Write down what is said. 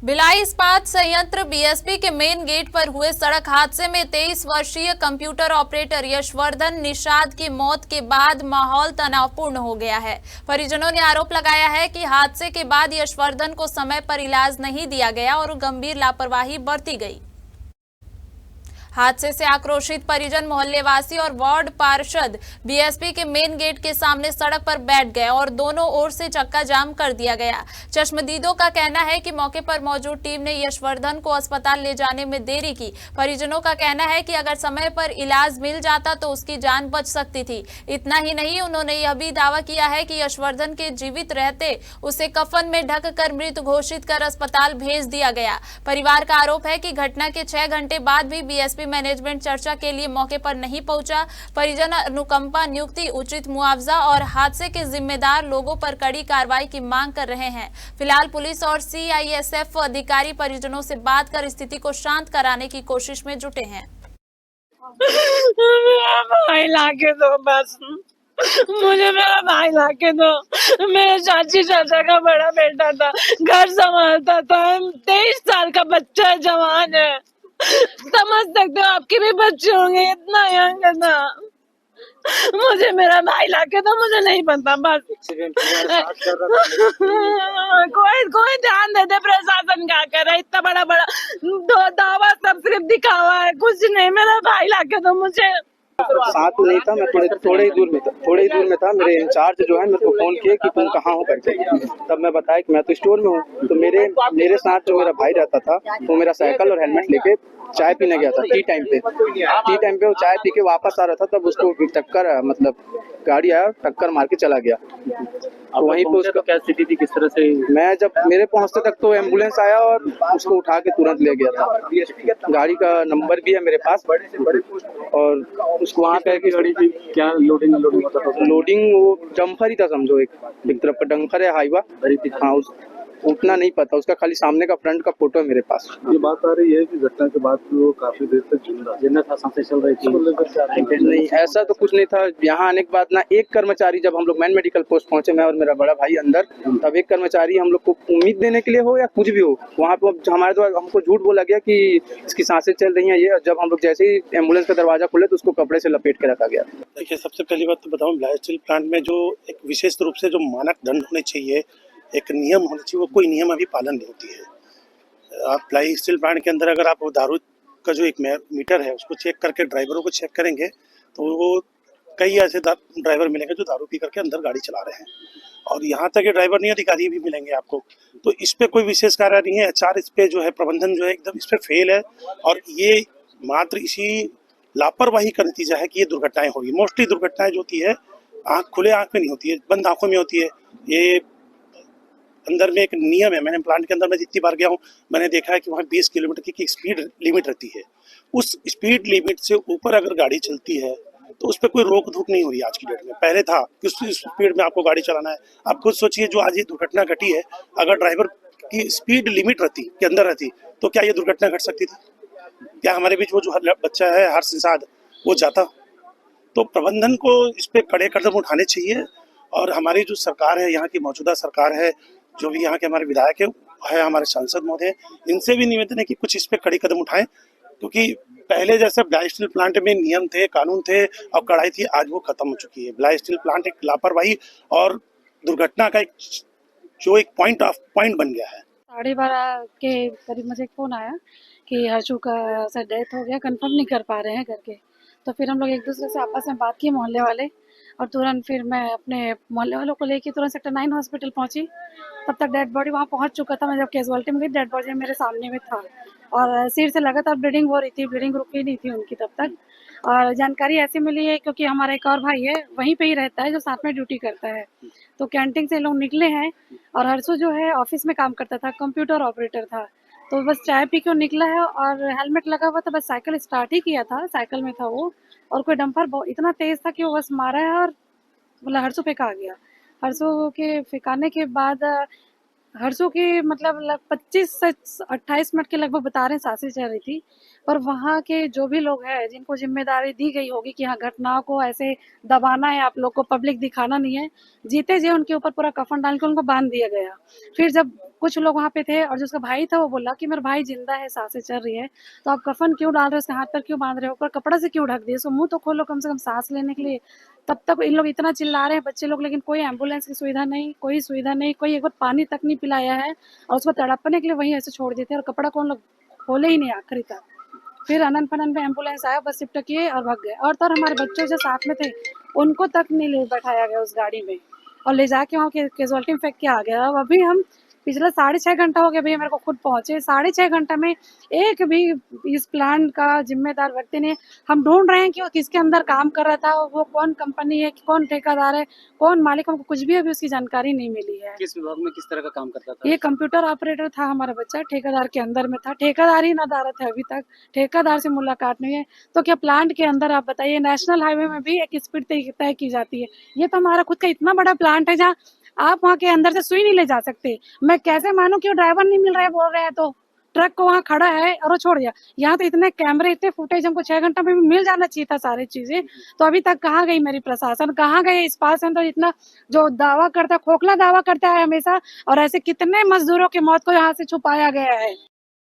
भिलाई इस्पात संयंत्र बीएसपी के मेन गेट पर हुए सड़क हादसे में 23 वर्षीय कंप्यूटर ऑपरेटर यशवर्धन निषाद की मौत के बाद माहौल तनावपूर्ण हो गया है। परिजनों ने आरोप लगाया है कि हादसे के बाद यशवर्धन को समय पर इलाज नहीं दिया गया और गंभीर लापरवाही बरती गई। हादसे से आक्रोशित परिजन, मोहल्लेवासी और वार्ड पार्षद बीएसपी के मेन गेट के सामने सड़क पर बैठ गए और दोनों ओर से चक्का जाम कर दिया गया। चश्मदीदों का कहना है कि मौके पर मौजूद टीम ने यशवर्धन को अस्पताल ले जाने में देरी की। परिजनों का कहना है कि अगर समय पर इलाज मिल जाता तो उसकी जान बच सकती थी। इतना ही नहीं, उन्होंने यह भी दावा किया है कि यशवर्धन के जीवित रहते उसे कफन में ढककर मृत घोषित कर अस्पताल भेज दिया गया। परिवार का आरोप है कि घटना के 6 घंटे बाद भी बीएसपी मैनेजमेंट चर्चा के लिए मौके पर नहीं पहुंचा। परिजन अनुकंपा नियुक्ति, उचित मुआवजा और हादसे के जिम्मेदार लोगों पर कड़ी कार्रवाई की मांग कर रहे हैं। फिलहाल पुलिस और सीआईएसएफ अधिकारी परिजनों से बात कर स्थिति को शांत कराने की कोशिश में जुटे हैं। मेरा भाई लाके दो, बस मुझे मेरा भाई लाके दो। मेरे चाची चाचा का बड़ा बेटा था, घर संभालता था। 23 साल का बच्चा है, जवान है। समझ सकते हो, आपके भी बच्चे होंगे। इतना यंग था। मुझे मेरा भाई लाके दो, मुझे नहीं पता। बस कोई ध्यान दे दे, प्रशासन क्या कर रहा है। इतना बड़ा बड़ा दावा, सब सिर्फ दिखावा है, कुछ नहीं। मेरा भाई लाके दो मुझे। साथ में नहीं था, मैं थोड़े ही दूर में था। मेरे इंचार्ज जो है मेरे को फोन किए कि तुम कहाँ हो करके। तब मैं बताया कि मैं तो स्टोर में हूँ। तो मेरे साथ जो मेरा भाई रहता था वो मेरा साइकिल और हेलमेट लेके चाय पीने गया था। टी टाइम पे वो चाय पी के वापस आ रहा था, तब उसको टक्कर, मतलब गाड़ी आया, टक्कर मार के चला गया। तो वहीं पे उसका क्या स्थिति थी, किस तरह से? मैं जब मेरे पहुंचते तक तो एम्बुलेंस आया और उसको उठा के तुरंत ले गया था। गाड़ी का नंबर भी है मेरे पास और उसको वहाँ पे गाड़ी थी क्या? लोडिंग होता था? लोडिंग वो डंपर ही था, समझो एक तरफ का डंपर है, हाईवा। हाँ, उतना नहीं पता उसका, खाली सामने का फ्रंट का फोटो है मेरे पास। ये बात आ रही है कि घटना के बाद वो काफी देर तक जिंदा था, सांसें चल रही थी। नहीं, ऐसा तो कुछ नहीं था। यहाँ आने के बाद ना एक कर्मचारी, जब हम लोग मैन मेडिकल पोस्ट पहुंचे, मैं और मेरा बड़ा भाई अंदर, तब एक कर्मचारी हम लोग को उम्मीद देने के लिए हो या कुछ भी हो, वहाँ पे हमारे द्वारा हमको झूठ बोला गया कि इसकी सांसें चल रही हैं। ये जब हम लोग जैसे ही एम्बुलेंस का दरवाजा खुले तो उसको कपड़े से लपेट के रखा गया। देखिए, सबसे पहली बात तो बताऊं, भिलाई स्टील प्लांट में जो एक विशेष रूप से जो मानक दंड होने चाहिए, एक नियम होना चाहिए, वो कोई नियम अभी पालन नहीं होती है। आप भिलाई स्टील प्लांट के अंदर अगर आप दारू का जो एक मीटर है उसको चेक करके ड्राइवरों को चेक करेंगे तो वो कई ऐसे ड्राइवर मिलेंगे जो दारू पी करके अंदर गाड़ी चला रहे हैं। और यहाँ तक कि ड्राइवर नहीं, अधिकारी भी मिलेंगे आपको। तो इस पे कोई विशेष कार्य नहीं है। एचआर इस पे जो है, प्रबंधन जो है एकदम इस पे फेल है। और ये मात्र इसी लापरवाही का नतीजा है कि ये दुर्घटनाएं हो रही है। मोस्टली दुर्घटनाएं जो होती है खुले आंख में नहीं होती है, बंद आंखों में होती है। ये अंदर में एक नियम है। मैंने प्लांट के अंदर में जितनी बार गया हूँ, मैंने देखा है कि वहाँ 20 किलोमीटर की स्पीड लिमिट रहती है। उस स्पीड लिमिट से ऊपर अगर गाड़ी चलती है तो उस पर कोई रोक धोक नहीं हो रही आज की डेट में। पहले था कि उस स्पीड में आपको गाड़ी चलाना है। आप खुद सोचिए, जो आज ये दुर्घटना घटी है, अगर ड्राइवर की स्पीड लिमिट रहती के अंदर रहती तो क्या ये दुर्घटना घट सकती थी? क्या हमारे बीच वो जो बच्चा है हर्ष निषाद, वो जाता? तो प्रबंधन को इस पे कड़े कदम उठाने चाहिए। और हमारी जो सरकार है, यहाँ की मौजूदा सरकार है, जो भी यहाँ के हमारे विधायक है, हमारे सांसद महोदय, इनसे भी निवेदन है कि कुछ इस पे कड़ी कदम उठाएं। क्योंकि पहले जैसे भिलाई स्टील प्लांट में नियम थे, कानून थे और कड़ाई थी, आज वो खत्म हो चुकी है। भिलाई स्टील प्लांट एक लापरवाही और दुर्घटना का एक पॉइंट बन गया है। 12:30 के करीब मुझे एक फोन आया कि हर्षू का सर डेथ हो गया, कंफर्म नहीं कर पा रहे हैं करके। तो फिर हम लोग एक दूसरे से आपस में बात की, मोहल्ले वाले, और तुरंत फिर मैं अपने मोहल्ले वालों को लेके तुरंत सेक्टर 9 हॉस्पिटल पहुंची। तब तक डेड बॉडी वहां पहुंच चुका था। मैं जब कैजुअल्टी में गई, डेड बॉडी मेरे सामने में था और सिर से लगातार ब्लीडिंग हो रही थी। ब्लीडिंग रुकी नहीं थी उनकी तब तक। और जानकारी ऐसी मिली है क्योंकि हमारा एक और भाई है, वहीं पे ही रहता है, जो साथ में ड्यूटी करता है। तो कैंटीन से लोग निकले हैं और हर्षू जो है ऑफिस में काम करता था, कंप्यूटर ऑपरेटर था। तो बस चाय पी के निकला है और हेलमेट लगा हुआ था, बस साइकिल स्टार्ट ही किया था, साइकिल में था वो। और कोई डंपर इतना तेज था कि वो बस मारा है और मतलब हर्षू पे आ गया। हर्षू के फेंकाने के बाद हर्षू की मतलब 25 से 28 मिनट के लगभग बता रहे हैं सांसें चल रही थी। पर वहाँ के जो भी लोग हैं जिनको जिम्मेदारी दी गई होगी कि हाँ घटनाओं को ऐसे दबाना है, आप लोग को पब्लिक दिखाना नहीं है, जीते जी उनके ऊपर पूरा कफन डाल के उनको बांध दिया गया। फिर जब कुछ लोग वहाँ पे थे और जो उसका भाई था वो बोला कि मेरा भाई जिंदा है, सांसें चल रही है, तो आप कफन क्यों डाल रहे हो, उसके हाथ पर क्यों बांध रहे हो, ऊपर कपड़ा से क्यों ढक दिए, उसको मुंह तो खोलो कम से कम सांस लेने के लिए। तब तक इन लोग इतना चिल्ला रहे हैं बच्चे लोग, लेकिन कोई एम्बुलेंस की सुविधा नहीं, कोई सुविधा नहीं, कोई एक बार पानी तक नहीं पिलाया है और उसको तड़पने के लिए वहीं ऐसे छोड़ देते हैं और कपड़ा कौन लोग खोले ही नहीं आखिरी तक। फिर अनन फनन में एम्बुलेंस आया, बस शिफ्ट किए और भाग गए। और तो और हमारे बच्चे जो साथ में थे उनको तक नहीं ले बैठाया गया उस गाड़ी में और ले जाके वहाँ कैजुअल्टी में फेंक के आ गया। अब अभी हम पिछले 6.5 घंटा हो गया भैया मेरे को खुद पहुंचे, 6.5 घंटा में एक भी इस प्लांट का जिम्मेदार व्यक्ति ने, हम ढूंढ रहे हैं कि वो किसके अंदर काम कर रहा था, वो कौन कंपनी है, कौन ठेकेदार है, कौन मालिक, हमको कुछ भी अभी उसकी जानकारी नहीं मिली है। किस विभाग में किस तरह का काम करता था? ये कंप्यूटर ऑपरेटर था हमारा बच्चा, ठेकेदार के अंदर में था, ठेकेदार ही नदारत है, अभी तक ठेकेदार से मुलाकात नहीं है। तो क्या प्लांट के अंदर आप बताइए, नेशनल हाईवे में भी एक स्पीड तय की जाती है, ये तो हमारा खुद का इतना बड़ा प्लांट है जहाँ आप वहाँ के अंदर से सुई नहीं ले जा सकते। मैं कैसे मानूं कि वो ड्राइवर नहीं मिल रहा है, बोल रहे हैं तो ट्रक को वहाँ खड़ा है और वो छोड़ दिया। यहाँ तो इतने कैमरे, इतने फुटेज हमको 6 घंटा में भी मिल जाना चाहिए था सारी चीजें, तो अभी तक कहाँ गई मेरी प्रशासन, कहाँ गए इस्पात संस्थान, तो इतना जो दावा करता है, खोखला दावा करता है हमेशा, और ऐसे कितने मजदूरों की मौत को यहाँ से छुपाया गया है।